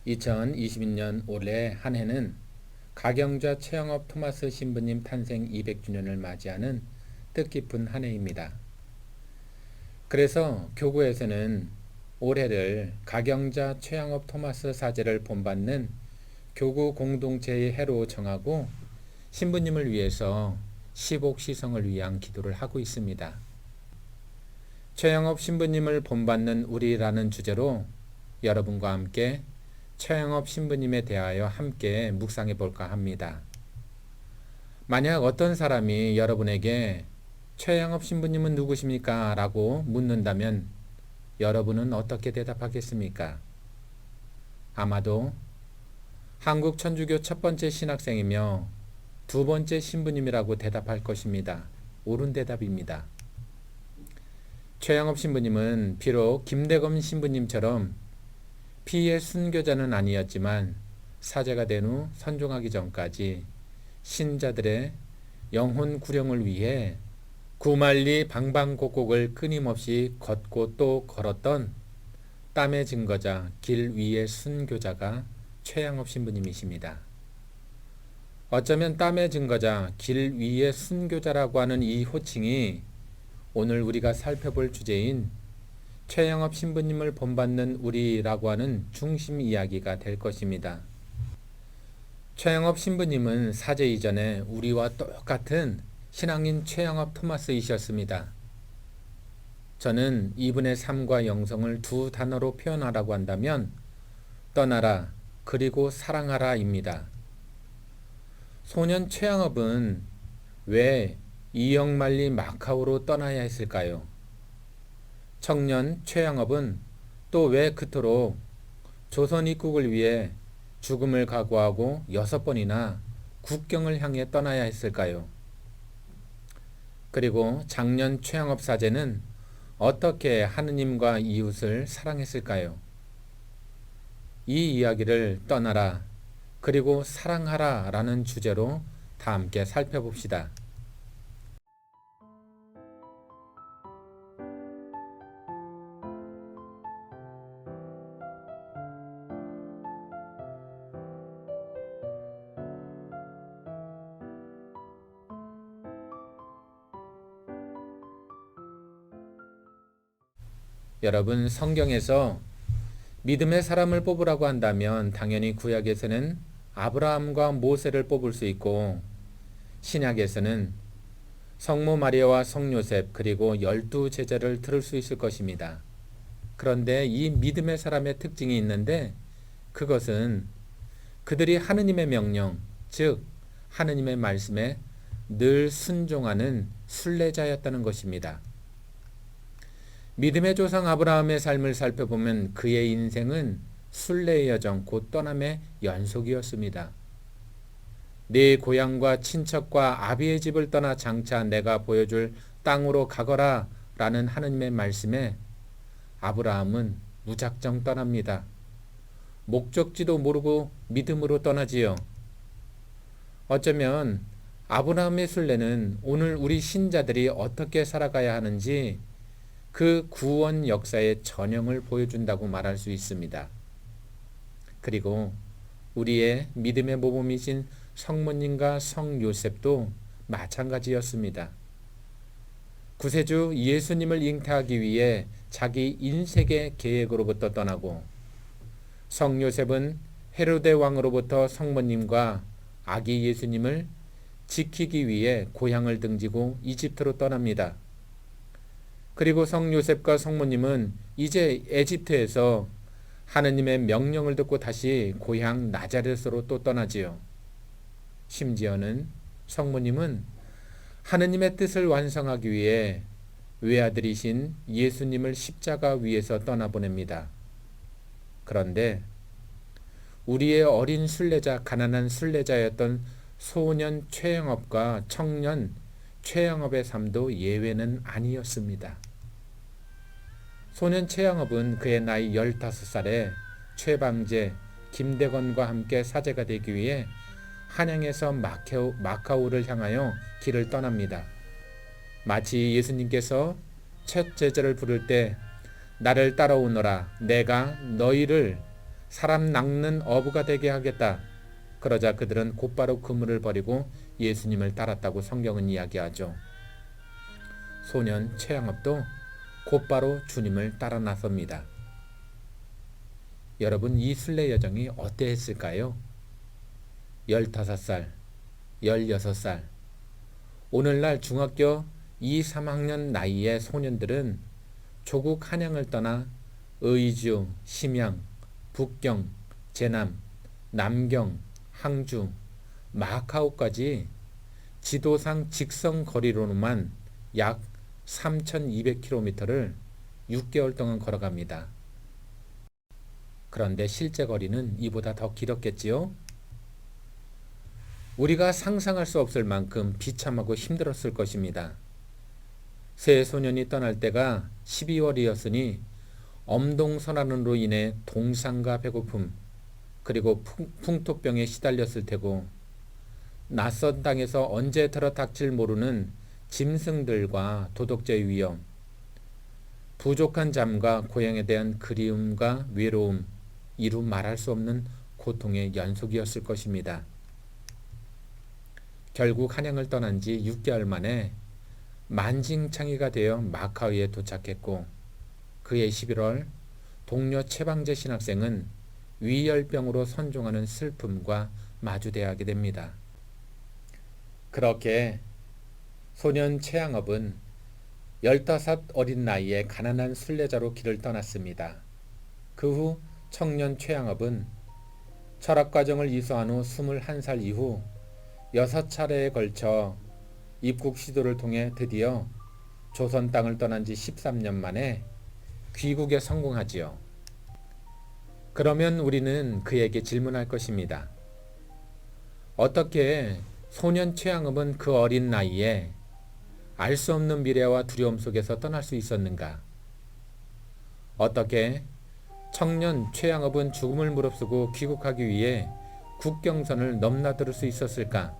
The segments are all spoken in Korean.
2022년 올해 한 해는 가경좌 최영업 토마스 신부님 탄생 200주년을 맞이하는 뜻깊은 한 해입니다. 그래서 교구에서는 올해를 가경자 최영업 토마스 사제를 본받는 교구 공동체의 해로 정하고 신부님을 위해서 시복시성을 위한 기도를 하고 있습니다. 최영업 신부님을 본받는 우리라는 주제로 여러분과 함께 최영업 신부님에 대하여 함께 묵상해 볼까 합니다. 만약 어떤 사람이 여러분에게 최영업 신부님은 누구십니까? 라고 묻는다면 여러분은 어떻게 대답하겠습니까? 아마도 한국 천주교 첫 번째 신학생이며 두 번째 신부님이라고 대답할 것입니다. 옳은 대답입니다. 최영업 신부님은 비록 김대검 신부님처럼 피의 순교자는 아니었지만 사제가 된 후 선종하기 전까지 신자들의 영혼 구령을 위해 구만리 방방곡곡을 끊임없이 걷고 또 걸었던 땀의 증거자 길 위의 순교자가 최영업 신부님이십니다. 어쩌면 땀의 증거자 길 위의 순교자라고 하는 이 호칭이 오늘 우리가 살펴볼 주제인 최영업 신부님을 본받는 우리라고 하는 중심 이야기가 될 것입니다. 최영업 신부님은 사제 이전에 우리와 똑같은 신앙인 최영업 토마스이셨습니다. 저는 이분의 삶과 영성을 두 단어로 표현하라고 한다면 떠나라 그리고 사랑하라입니다. 소년 최영업은 왜 이영만리 마카오로 떠나야 했을까요? 청년 최영업은 또 왜 그토록 조선 입국을 위해 죽음을 각오하고 6번이나 국경을 향해 떠나야 했을까요? 그리고 장년 최영업 사제는 어떻게 하느님과 이웃을 사랑했을까요? 이 이야기를 떠나라 그리고 사랑하라 라는 주제로 다 함께 살펴봅시다. 여러분, 성경에서 믿음의 사람을 뽑으라고 한다면 당연히 구약에서는 아브라함과 모세를 뽑을 수 있고 신약에서는 성모 마리아와 성요셉 그리고 12제자를 들을 수 있을 것입니다. 그런데 이 믿음의 사람의 특징이 있는데 그것은 그들이 하느님의 명령, 즉 하느님의 말씀에 늘 순종하는 순례자였다는 것입니다. 믿음의 조상 아브라함의 삶을 살펴보면 그의 인생은 순례의 여정 곧 떠남의 연속이었습니다. 네 고향과 친척과 아비의 집을 떠나 장차 내가 보여줄 땅으로 가거라 라는 하느님의 말씀에 아브라함은 무작정 떠납니다. 목적지도 모르고 믿음으로 떠나지요. 어쩌면 아브라함의 순례는 오늘 우리 신자들이 어떻게 살아가야 하는지 그 구원 역사의 전형을 보여준다고 말할 수 있습니다. 그리고 우리의 믿음의 모범이신 성모님과 성요셉도 마찬가지였습니다. 구세주 예수님을 잉태하기 위해 자기 인색의 계획으로부터 떠나고 성요셉은 헤로데 왕으로부터 성모님과 아기 예수님을 지키기 위해 고향을 등지고 이집트로 떠납니다. 그리고 성요셉과 성모님은 이제 에집트에서 하느님의 명령을 듣고 다시 고향 나자렛으로 또 떠나지요. 심지어는 성모님은 하느님의 뜻을 완성하기 위해 외아들이신 예수님을 십자가 위에서 떠나보냅니다. 그런데 우리의 어린 순례자, 가난한 순례자였던 소년 최영업과 청년 최영업의 삶도 예외는 아니었습니다. 소년 최영업은 그의 나이 15살에 최방제 김대건과 함께 사제가 되기 위해 한양에서 마카오를 향하여 길을 떠납니다. 마치 예수님께서 첫 제자를 부를 때 나를 따라오너라 내가 너희를 사람 낚는 어부가 되게 하겠다. 그러자 그들은 곧바로 그물을 버리고 예수님을 따랐다고 성경은 이야기하죠. 소년 최양업도 곧바로 주님을 따라 나섭니다. 여러분, 이 순례 여정이 어떠했을까요? 15살, 16살, 오늘날 중학교 2, 3학년 나이의 소년들은 조국 한양을 떠나 의주, 심양, 북경, 제남, 남경, 항주, 마카오까지 지도상 직선 거리로만 약 3,200km를 6개월 동안 걸어갑니다. 그런데 실제 거리는 이보다 더 길었겠지요? 우리가 상상할 수 없을 만큼 비참하고 힘들었을 것입니다. 세 소년이 떠날 때가 12월이었으니 엄동선환으로 인해 동상과 배고픔, 그리고 풍토병에 시달렸을 테고, 낯선 땅에서 언제 들어닥칠 모르는 짐승들과 도덕제의 위험, 부족한 잠과 고향에 대한 그리움과 외로움, 이루 말할 수 없는 고통의 연속이었을 것입니다. 결국 한양을 떠난 지 6개월 만에 만징창이가 되어 마카오에 도착했고, 그해 11월 동료 최방재 신학생은 위열병으로 선종하는 슬픔과 마주대하게 됩니다. 그렇게 소년 최양업은 15 어린 나이에 가난한 순례자로 길을 떠났습니다. 그 후 청년 최양업은 철학과정을 이수한 후 21살 이후 6차례에 걸쳐 입국 시도를 통해 드디어 조선 땅을 떠난 지 13년 만에 귀국에 성공하지요. 그러면 우리는 그에게 질문할 것입니다. 어떻게 소년 최양업은 그 어린 나이에 알 수 없는 미래와 두려움 속에서 떠날 수 있었는가? 어떻게 청년 최양업은 죽음을 무릅쓰고 귀국하기 위해 국경선을 넘나들 수 있었을까?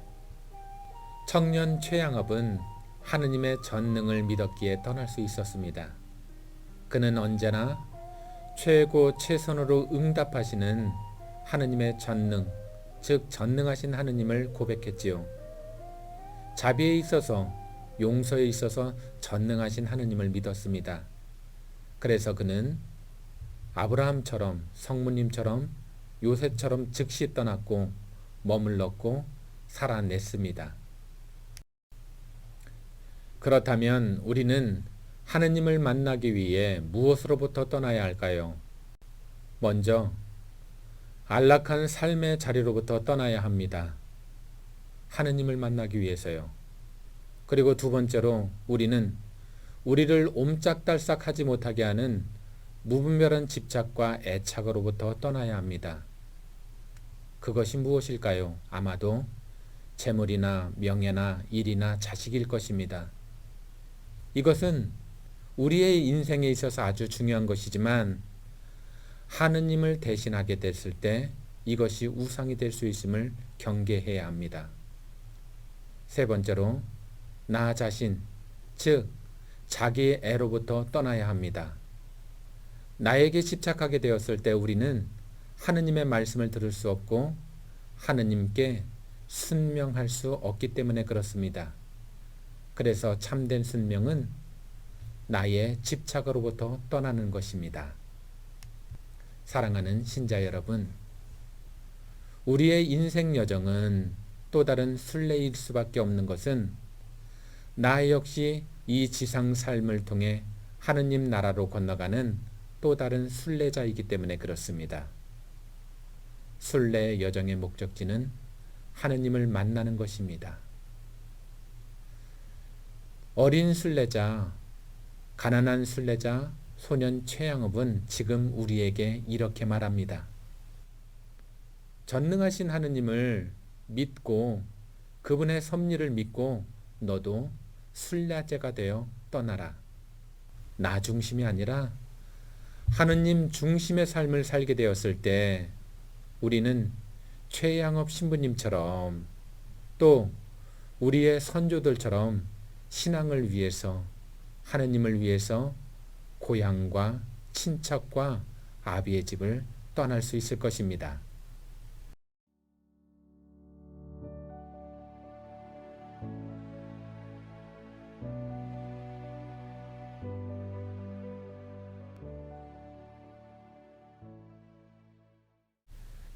청년 최양업은 하느님의 전능을 믿었기에 떠날 수 있었습니다. 그는 언제나 최고 최선으로 응답하시는 하느님의 전능, 즉 전능하신 하느님을 고백했지요. 자비에 있어서, 용서에 있어서 전능하신 하느님을 믿었습니다. 그래서 그는 아브라함처럼, 성모님처럼, 요셉처럼 즉시 떠났고 머물렀고 살아냈습니다. 그렇다면 우리는 하느님을 만나기 위해 무엇으로부터 떠나야 할까요? 먼저 안락한 삶의 자리로부터 떠나야 합니다. 하느님을 만나기 위해서요. 그리고 두 번째로 우리는 우리를 옴짝달싹하지 못하게 하는 무분별한 집착과 애착으로부터 떠나야 합니다. 그것이 무엇일까요? 아마도 재물이나 명예나 일이나 자식일 것입니다. 이것은 우리의 인생에 있어서 아주 중요한 것이지만 하느님을 대신하게 됐을 때 이것이 우상이 될 수 있음을 경계해야 합니다. 세 번째로 나 자신, 즉 자기의 애로부터 떠나야 합니다. 나에게 집착하게 되었을 때 우리는 하느님의 말씀을 들을 수 없고 하느님께 순명할 수 없기 때문에 그렇습니다. 그래서 참된 순명은 나의 집착으로부터 떠나는 것입니다. 사랑하는 신자 여러분, 우리의 인생 여정은 또 다른 순례일 수밖에 없는 것은 나 역시 이 지상 삶을 통해 하느님 나라로 건너가는 또 다른 순례자이기 때문에 그렇습니다. 순례 여정의 목적지는 하느님을 만나는 것입니다. 어린 순례자, 가난한 순례자, 소년 최양업은 지금 우리에게 이렇게 말합니다. 전능하신 하느님을 믿고 그분의 섭리를 믿고 너도 순례자가 되어 떠나라. 나 중심이 아니라 하느님 중심의 삶을 살게 되었을 때 우리는 최양업 신부님처럼 또 우리의 선조들처럼 신앙을 위해서, 하느님을 위해서 고향과 친척과 아비의 집을 떠날 수 있을 것입니다.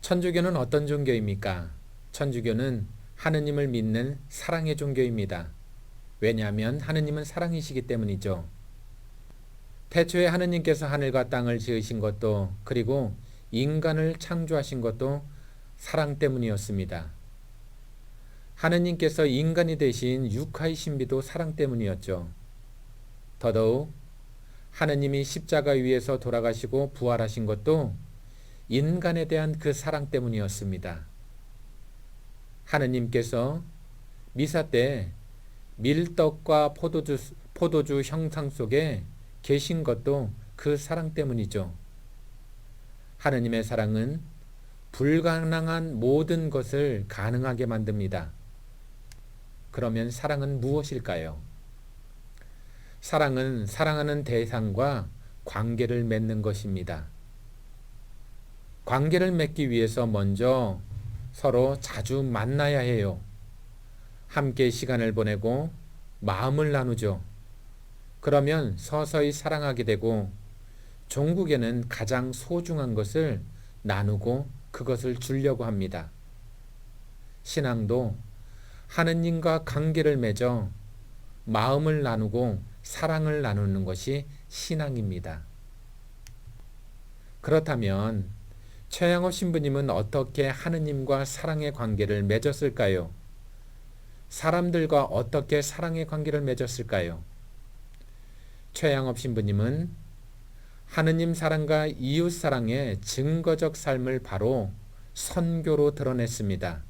천주교는 어떤 종교입니까? 천주교는 하느님을 믿는 사랑의 종교입니다. 왜냐하면 하느님은 사랑이시기 때문이죠. 태초에 하느님께서 하늘과 땅을 지으신 것도 그리고 인간을 창조하신 것도 사랑 때문이었습니다. 하느님께서 인간이 되신 육하의 신비도 사랑 때문이었죠. 더더욱 하느님이 십자가 위에서 돌아가시고 부활하신 것도 인간에 대한 그 사랑 때문이었습니다. 하느님께서 미사 때 밀떡과 포도주 형상 속에 계신 것도 그 사랑 때문이죠. 하느님의 사랑은 불가능한 모든 것을 가능하게 만듭니다. 그러면 사랑은 무엇일까요? 사랑은 사랑하는 대상과 관계를 맺는 것입니다. 관계를 맺기 위해서 먼저 서로 자주 만나야 해요. 함께 시간을 보내고 마음을 나누죠. 그러면 서서히 사랑하게 되고 종국에는 가장 소중한 것을 나누고 그것을 주려고 합니다. 신앙도 하느님과 관계를 맺어 마음을 나누고 사랑을 나누는 것이 신앙입니다. 그렇다면 최양업 신부님은 어떻게 하느님과 사랑의 관계를 맺었을까요? 사람들과 어떻게 사랑의 관계를 맺었을까요? 최양업 신부님은 하느님 사랑과 이웃 사랑의 증거적 삶을 바로 선교로 드러냈습니다.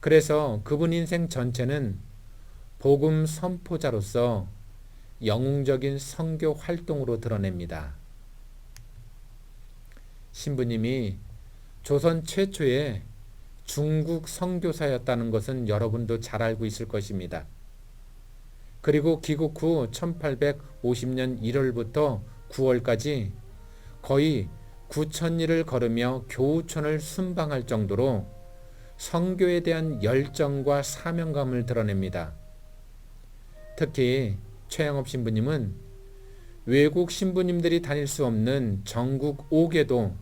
그래서 그분 인생 전체는 복음 선포자로서 영웅적인 선교 활동으로 드러냅니다. 신부님이 조선 최초의 중국 선교사였다는 것은 여러분도 잘 알고 있을 것입니다. 그리고 귀국 후 1850년 1월부터 9월까지 거의 9,000리를 걸으며 교우촌을 순방할 정도로 선교에 대한 열정과 사명감을 드러냅니다. 특히 최양업 신부님은 외국 신부님들이 다닐 수 없는 전국 5개도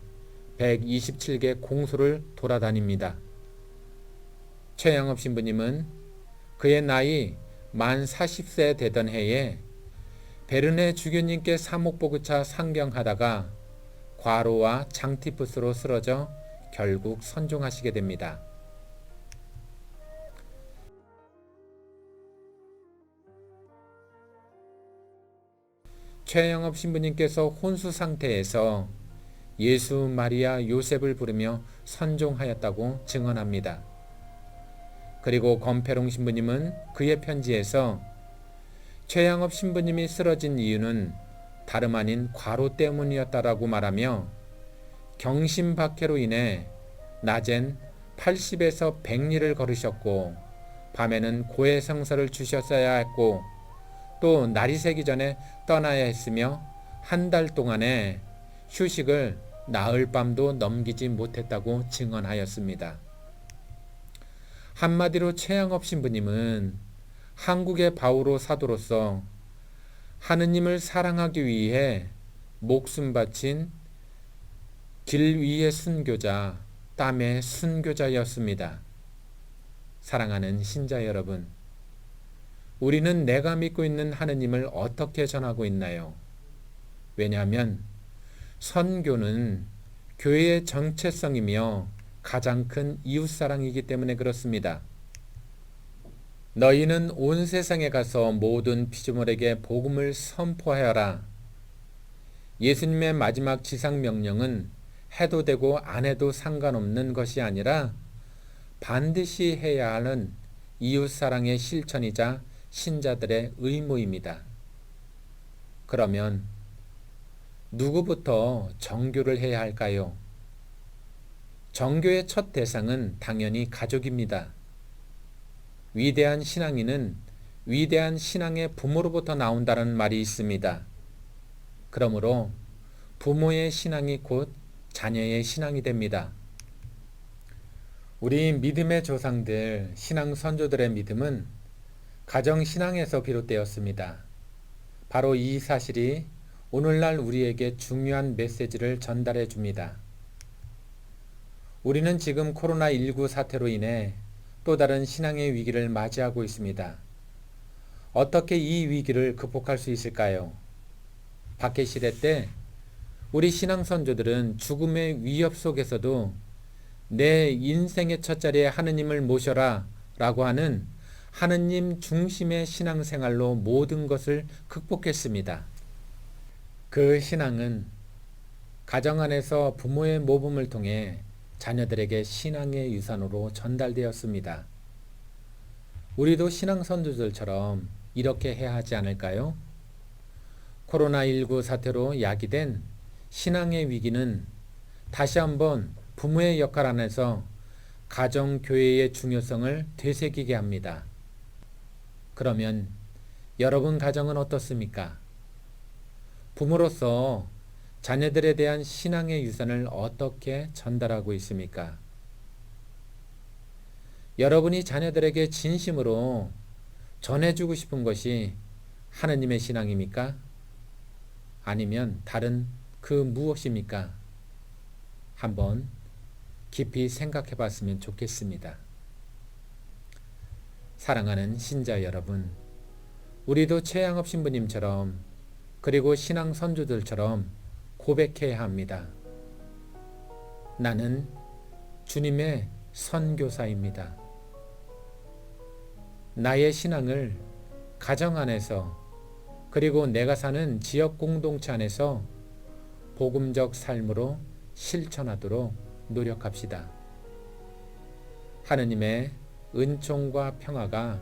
127개 공소를 돌아다닙니다. 최양업 신부님은 그의 나이 만 40세 되던 해에 베르네 주교님께 사목보그차 상경하다가 과로와 장티푸스로 쓰러져 결국 선종하시게 됩니다. 최양업 신부님께서 혼수 상태에서 예수, 마리아, 요셉을 부르며 선종하였다고 증언합니다. 그리고 검페롱 신부님은 그의 편지에서 최양업 신부님이 쓰러진 이유는 다름 아닌 과로 때문이었다라고 말하며 경심박해로 인해 낮엔 80에서 100리를 걸으셨고 밤에는 고해성사를 주셨어야 했고 또 날이 새기 전에 떠나야 했으며 한 달 동안의 휴식을 나흘 밤도 넘기지 못했다고 증언하였습니다. 한마디로 최양업 신부님은 한국의 바오로 사도로서 하느님을 사랑하기 위해 목숨 바친 길 위의 순교자, 땀의 순교자였습니다. 사랑하는 신자 여러분, 우리는 내가 믿고 있는 하느님을 어떻게 전하고 있나요? 왜냐하면 선교는 교회의 정체성이며 가장 큰 이웃사랑이기 때문에 그렇습니다. 너희는 온 세상에 가서 모든 피조물에게 복음을 선포하여라. 예수님의 마지막 지상명령은 해도 되고 안 해도 상관없는 것이 아니라 반드시 해야 하는 이웃사랑의 실천이자 신자들의 의무입니다. 그러면 누구부터 정교를 해야 할까요? 정교의 첫 대상은 당연히 가족입니다. 위대한 신앙인은 위대한 신앙의 부모로부터 나온다는 말이 있습니다. 그러므로 부모의 신앙이 곧 자녀의 신앙이 됩니다. 우리 믿음의 조상들, 신앙 선조들의 믿음은 가정 신앙에서 비롯되었습니다. 바로 이 사실이 오늘날 우리에게 중요한 메시지를 전달해 줍니다. 우리는 지금 코로나19 사태로 인해 또 다른 신앙의 위기를 맞이하고 있습니다. 어떻게 이 위기를 극복할 수 있을까요? 박해시대 때 우리 신앙 선조들은 죽음의 위협 속에서도 내 인생의 첫자리에 하느님을 모셔라 라고 하는 하느님 중심의 신앙생활로 모든 것을 극복했습니다. 그 신앙은 가정 안에서 부모의 모범을 통해 자녀들에게 신앙의 유산으로 전달되었습니다. 우리도 신앙 선조들처럼 이렇게 해야 하지 않을까요? 코로나19 사태로 야기된 신앙의 위기는 다시 한번 부모의 역할 안에서 가정, 교회의 중요성을 되새기게 합니다. 그러면 여러분 가정은 어떻습니까? 부모로서 자녀들에 대한 신앙의 유산을 어떻게 전달하고 있습니까? 여러분이 자녀들에게 진심으로 전해주고 싶은 것이 하느님의 신앙입니까? 아니면 다른 그 무엇입니까? 한번 깊이 생각해 봤으면 좋겠습니다. 사랑하는 신자 여러분, 우리도 최양업 신부님처럼 그리고 신앙 선조들처럼 고백해야 합니다. 나는 주님의 선교사입니다. 나의 신앙을 가정 안에서 그리고 내가 사는 지역 공동체 안에서 복음적 삶으로 실천하도록 노력합시다. 하느님의 은총과 평화가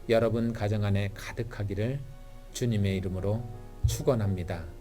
여러분 가정 안에 가득하기를 주님의 이름으로 축원합니다.